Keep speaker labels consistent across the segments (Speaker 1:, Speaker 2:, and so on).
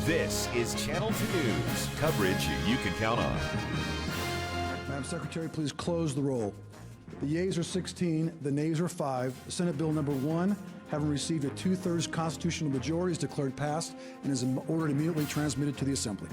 Speaker 1: This is Channel 2 News, coverage you can count on.
Speaker 2: Madam Secretary, please close the roll. The yeas are 16, the nays are 5. Senate Bill number 1, having received a 2/3 constitutional majority, is declared passed and is ordered immediately transmitted to the Assembly.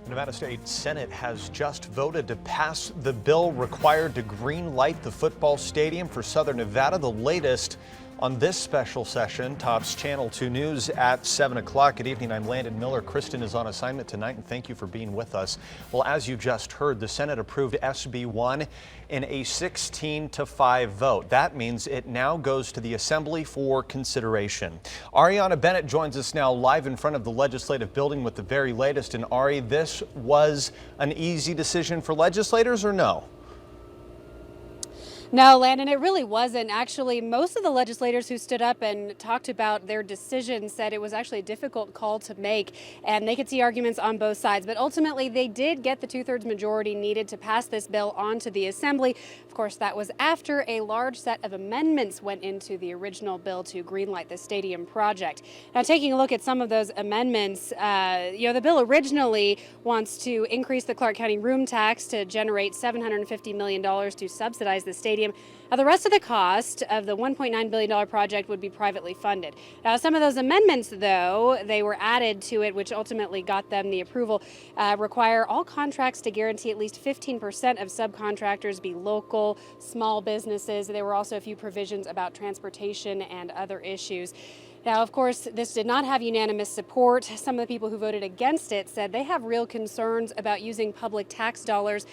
Speaker 3: The Nevada State Senate has just voted to pass the bill required to green light the football stadium for Southern Nevada. The latest on this special session tops Channel 2 News at 7 o'clock. Good evening, I'm Landon Miller. Kristen is on assignment tonight, and thank you for being with us. Well, as you just heard, the Senate approved SB 1 in a 16-5 vote. That means it now goes to the Assembly for consideration. Ariana Bennett joins us now live in front of the legislative building with the very latest. And Ari, this was an easy decision for legislators, or no?
Speaker 4: No, Landon, it really wasn't. Actually, most of the legislators who stood up and talked about their decision said it was actually a difficult call to make, and they could see arguments on both sides. But ultimately, they did get the 2/3 majority needed to pass this bill onto the Assembly. Of course, that was after a large set of amendments went into the original bill to greenlight the stadium project. Now, taking a look at some of those amendments, the bill originally wants to increase the Clark County room tax to generate $750 million to subsidize the stadium. Now, the rest of the cost of the $1.9 billion project would be privately funded. Now, some of those amendments, though, they were added to it, which ultimately got them the approval, require all contracts to guarantee at least 15% of subcontractors be local, small businesses. There were also a few provisions about transportation and other issues. Now, of course, this did not have unanimous support. Some of the people who voted against it said they have real concerns about using public tax dollars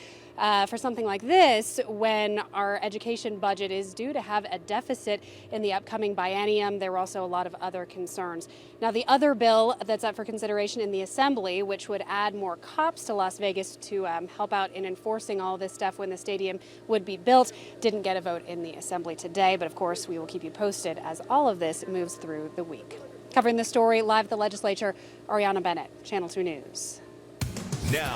Speaker 4: for something like this when our education budget is due to have a deficit in the upcoming biennium. There were also a lot of other concerns. Now, the other bill that's up for consideration in the Assembly, which would add more cops to Las Vegas to help out in enforcing all this stuff when the stadium would be built, didn't get a vote in the Assembly today. But of course, we will keep you posted as all of this moves through the week. Covering the story live at the legislature, Ariana Bennett, Channel 2 News.
Speaker 1: Now.